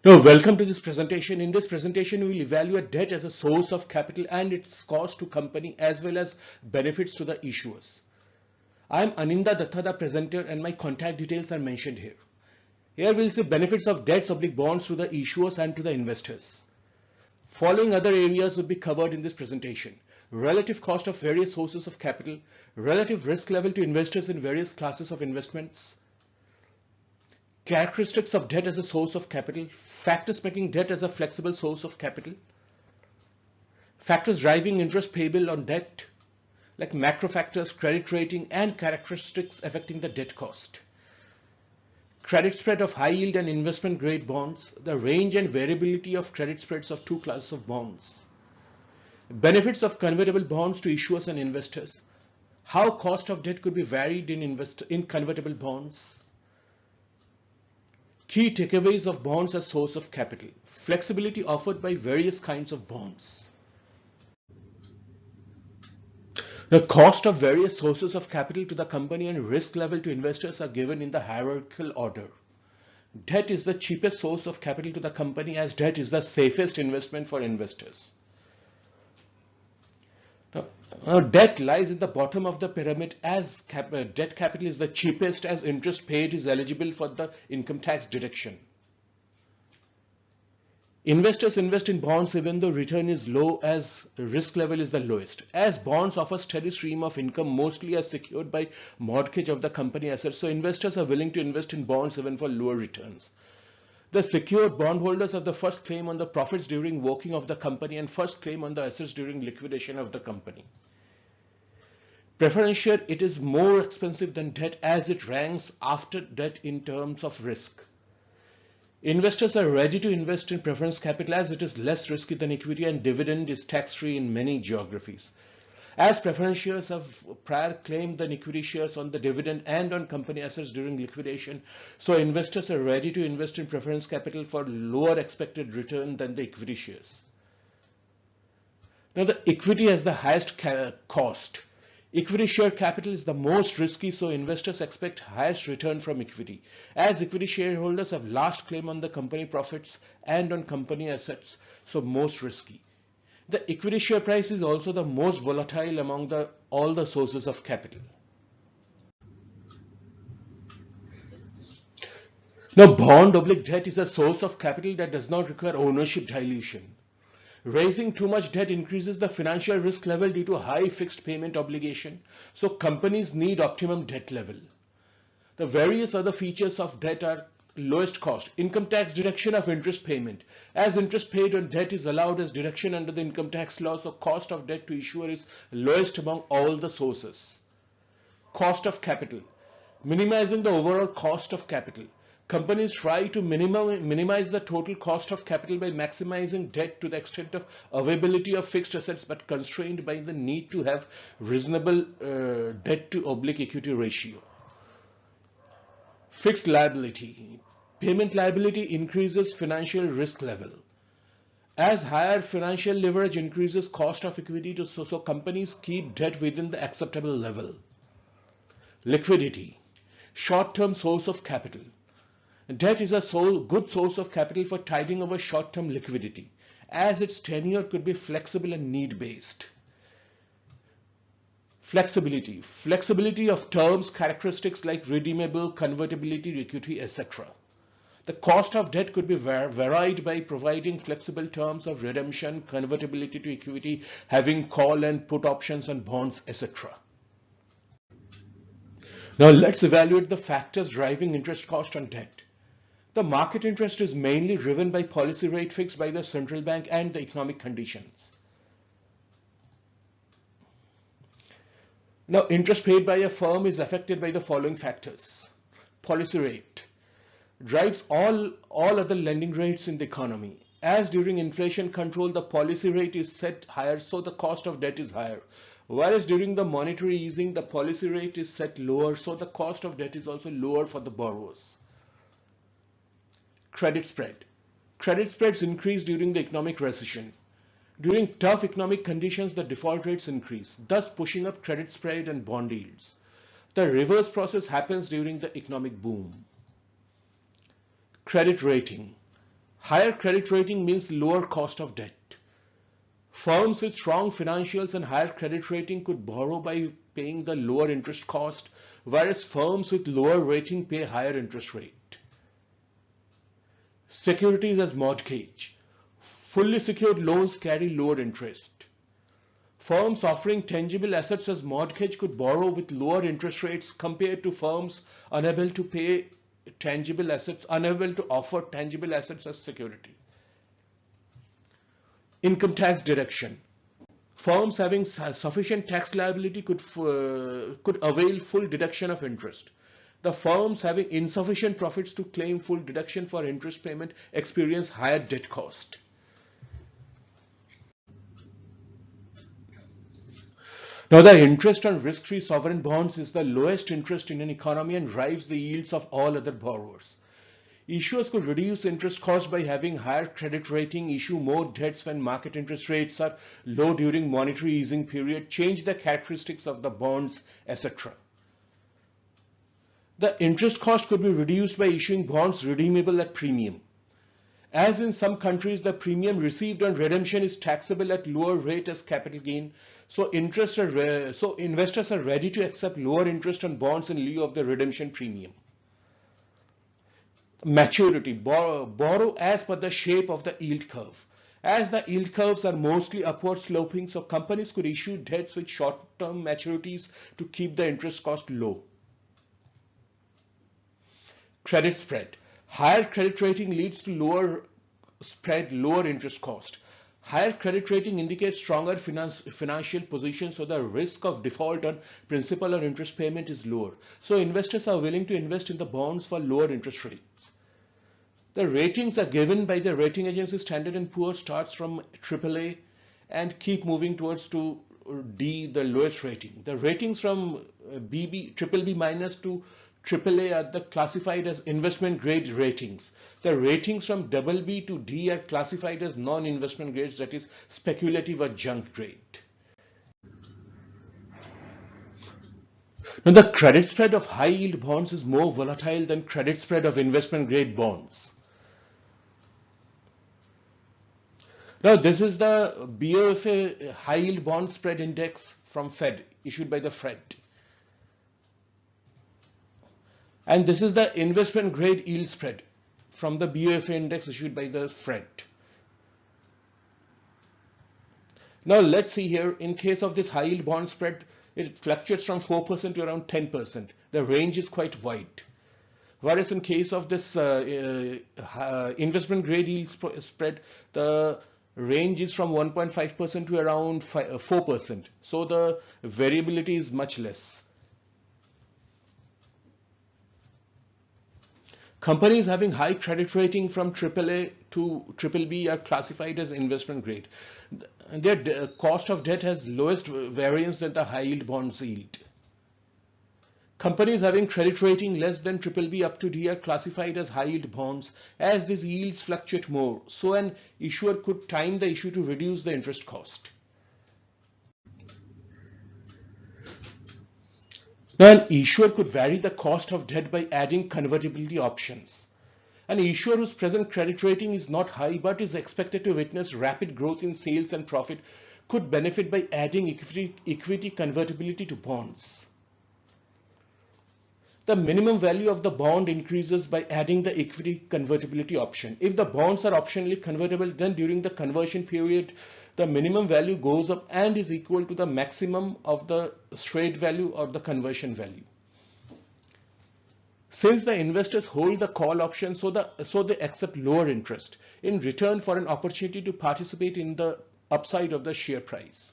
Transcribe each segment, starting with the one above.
Now, welcome to this presentation. In this presentation, we will evaluate debt as a source of capital and its cost to company as well as benefits to the issuers. I am Aninda Datta, the presenter, and my contact details are mentioned here. Here we'll see benefits of debts/bonds to the issuers and to the investors. Following other areas will be covered in this presentation. Relative cost of various sources of capital, relative risk level to investors in various classes of investments, characteristics of debt as a source of capital, factors making debt as a flexible source of capital, factors driving interest payable on debt, like macro factors, credit rating, and characteristics affecting the debt cost. Credit spread of high yield and investment grade bonds, the range and variability of credit spreads of two classes of bonds. Benefits of convertible bonds to issuers and investors, how cost of debt could be varied in convertible bonds. Key takeaways of bonds as source of capital. Flexibility offered by various kinds of bonds. The cost of various sources of capital to the company and risk level to investors are given in the hierarchical order. Debt is the cheapest source of capital to the company as debt is the safest investment for investors. Now, debt lies in the bottom of the pyramid as debt capital is the cheapest as interest paid is eligible for the income tax deduction. Investors invest in bonds even though return is low as risk level is the lowest. As bonds offer steady stream of income mostly as secured by mortgage of the company assets, so investors are willing to invest in bonds even for lower returns. The secured bondholders have the first claim on the profits during working of the company and first claim on the assets during liquidation of the company. Preference share, it is more expensive than debt as it ranks after debt in terms of risk. Investors are ready to invest in preference capital as it is less risky than equity and dividend is tax-free in many geographies. As preference shares have prior claimed than equity shares on the dividend and on company assets during liquidation, so investors are ready to invest in preference capital for lower expected return than the equity shares. Now, the equity has the highest cost. Equity share capital is the most risky, so investors expect highest return from equity. As equity shareholders have last claim on the company profits and on company assets, so most risky. The equity share price is also the most volatile among all the sources of capital. Now, bond/debt is a source of capital that does not require ownership dilution. Raising too much debt increases the financial risk level due to high fixed payment obligation, so companies need optimum debt level. The various other features of debt are lowest cost, income tax deduction of interest payment. As interest paid on debt is allowed as deduction under the income tax law, so cost of debt to issuer is lowest among all the sources. Cost of capital, minimizing the overall cost of capital. Companies try to minimize the total cost of capital by maximizing debt to the extent of availability of fixed assets but constrained by the need to have reasonable debt to equity ratio. Fixed liability. Payment liability increases financial risk level. As higher financial leverage increases cost of equity, so companies keep debt within the acceptable level. Liquidity. Short-term source of capital. Debt is a good source of capital for tiding over short-term liquidity, as its tenure could be flexible and need-based. Flexibility. Flexibility of terms, characteristics like redeemable, convertibility to equity, etc. The cost of debt could be varied by providing flexible terms of redemption, convertibility to equity, having call and put options on bonds, etc. Now let's evaluate the factors driving interest cost on debt. The market interest is mainly driven by policy rate fixed by the central bank and the economic conditions. Now, interest paid by a firm is affected by the following factors. Policy rate drives all other lending rates in the economy. As during inflation control, the policy rate is set higher, so the cost of debt is higher. Whereas during the monetary easing, the policy rate is set lower, so the cost of debt is also lower for the borrowers. Credit spread. Credit spreads increase during the economic recession. During tough economic conditions, the default rates increase, thus pushing up credit spread and bond yields. The reverse process happens during the economic boom. Credit rating. Higher credit rating means lower cost of debt. Firms with strong financials and higher credit rating could borrow by paying the lower interest cost, whereas firms with lower rating pay higher interest rate. Securities as mortgage. Fully secured loans carry lower interest. Firms offering tangible assets as mortgage could borrow with lower interest rates compared to firms unable to offer tangible assets as security. Income tax deduction. Firms having sufficient tax liability could avail full deduction of interest. The firms having insufficient profits to claim full deduction for interest payment experience higher debt cost. Now, the interest on risk-free sovereign bonds is the lowest interest in an economy and drives the yields of all other borrowers. Issuers could reduce interest costs by having higher credit rating, issue more debts when market interest rates are low during monetary easing period, change the characteristics of the bonds, etc. The interest cost could be reduced by issuing bonds redeemable at premium. As in some countries, the premium received on redemption is taxable at lower rate as capital gain, so investors are ready to accept lower interest on bonds in lieu of the redemption premium. Maturity. Borrow as per the shape of the yield curve. As the yield curves are mostly upward sloping, so companies could issue debts with short-term maturities to keep the interest cost low. Credit spread. Higher credit rating leads to lower spread, lower interest cost. Higher credit rating indicates stronger financial position, so the risk of default on principal or interest payment is lower. So investors are willing to invest in the bonds for lower interest rates. The ratings are given by the rating agency. Standard & Poor's starts from AAA and keep moving towards to D, the lowest rating. The ratings from BBB minus to AAA are classified as investment grade ratings. The ratings from BB to D are classified as non-investment grades, that is speculative or junk grade. Now, the credit spread of high yield bonds is more volatile than credit spread of investment grade bonds. Now, this is the BOFA high yield bond spread index from Fed, issued by the Fed. And this is the investment grade yield spread from the BOFA index issued by the Fed. Now let's see here, in case of this high yield bond spread, it fluctuates from 4% to around 10%. The range is quite wide. Whereas in case of this investment grade yield spread, the range is from 1.5% to around 4%. So the variability is much less. Companies having high credit rating from AAA to BBB are classified as investment grade. Their cost of debt has lowest variance than the high yield bonds yield. Companies having credit rating less than BBB up to D are classified as high yield bonds, as these yields fluctuate more. So an issuer could time the issue to reduce the interest cost. Now, an issuer could vary the cost of debt by adding convertibility options. An issuer whose present credit rating is not high but is expected to witness rapid growth in sales and profit could benefit by adding equity convertibility to bonds. The minimum value of the bond increases by adding the equity convertibility option. If the bonds are optionally convertible, then during the conversion period, the minimum value goes up and is equal to the maximum of the straight value or the conversion value. Since the investors hold the call option, so they accept lower interest in return for an opportunity to participate in the upside of the share price.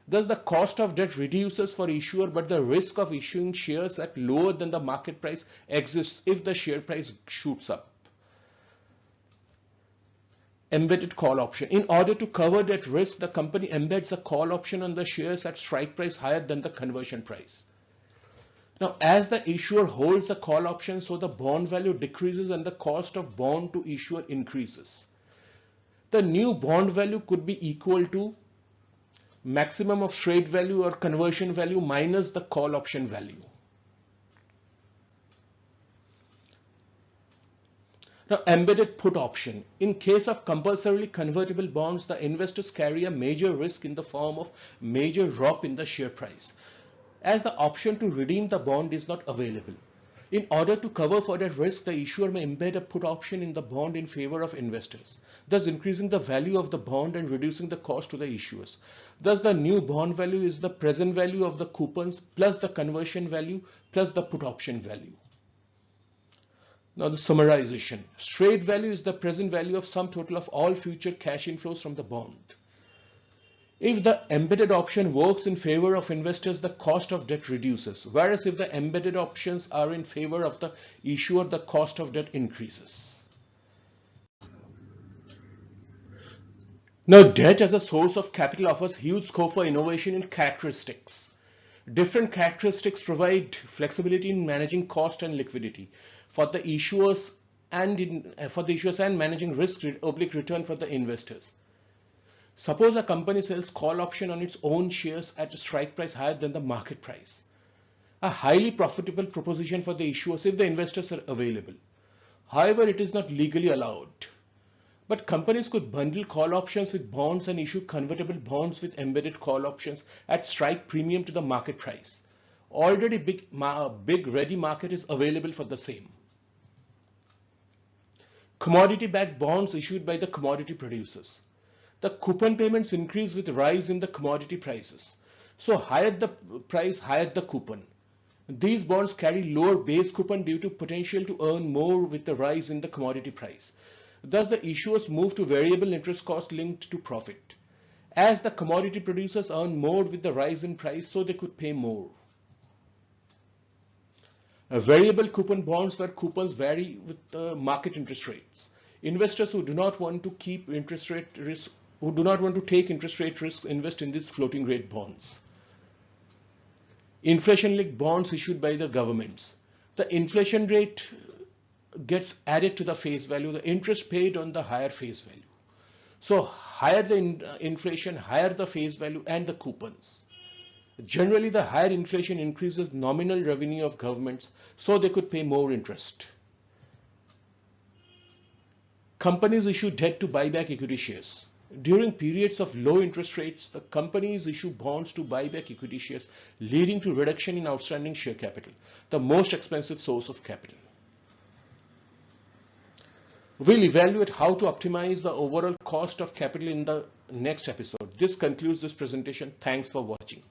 Thus, the cost of debt reduces for issuer, but the risk of issuing shares at lower than the market price exists if the share price shoots up. Embedded call option. In order to cover that risk, the company embeds a call option on the shares at strike price higher than the conversion price. Now, as the issuer holds the call option, so the bond value decreases and the cost of bond to issuer increases. The new bond value could be equal to maximum of straight value or conversion value minus the call option value. Now, embedded put option. In case of compulsorily convertible bonds, the investors carry a major risk in the form of major drop in the share price, as the option to redeem the bond is not available. In order to cover for that risk, the issuer may embed a put option in the bond in favor of investors, thus increasing the value of the bond and reducing the cost to the issuers. Thus, the new bond value is the present value of the coupons plus the conversion value plus the put option value. Now the summarization. Straight value is the present value of sum total of all future cash inflows from the bond. If the embedded option works in favor of investors, the cost of debt reduces, whereas if the embedded options are in favor of the issuer, the cost of debt increases. Now, debt as a source of capital offers huge scope for innovation in characteristics. Different characteristics provide flexibility in managing cost and liquidity for the issuers and managing risk oblique return for the investors. Suppose a company sells call option on its own shares at a strike price higher than the market price. A highly profitable proposition for the issuers if the investors are available. However, it is not legally allowed. But companies could bundle call options with bonds and issue convertible bonds with embedded call options at strike premium to the market price. Already big ready market is available for the same. Commodity-backed bonds issued by the commodity producers. The coupon payments increase with rise in the commodity prices. So higher the price, higher the coupon. These bonds carry lower base coupon due to potential to earn more with the rise in the commodity price. Thus, the issuers move to variable interest cost linked to profit. As the commodity producers earn more with the rise in price, so they could pay more. Variable coupon bonds where coupons vary with the market interest rates. Investors who do not want to take interest rate risk invest in these floating rate bonds. Inflation-linked bonds issued by the governments. The inflation rate gets added to the face value, the interest paid on the higher face value. So higher the inflation, higher the face value and the coupons. Generally, the higher inflation increases nominal revenue of governments, so they could pay more interest. Companies issue debt to buy back equity shares. During periods of low interest rates, the companies issue bonds to buy back equity shares, leading to reduction in outstanding share capital, the most expensive source of capital. We'll evaluate how to optimize the overall cost of capital in the next episode. This concludes this presentation. Thanks for watching.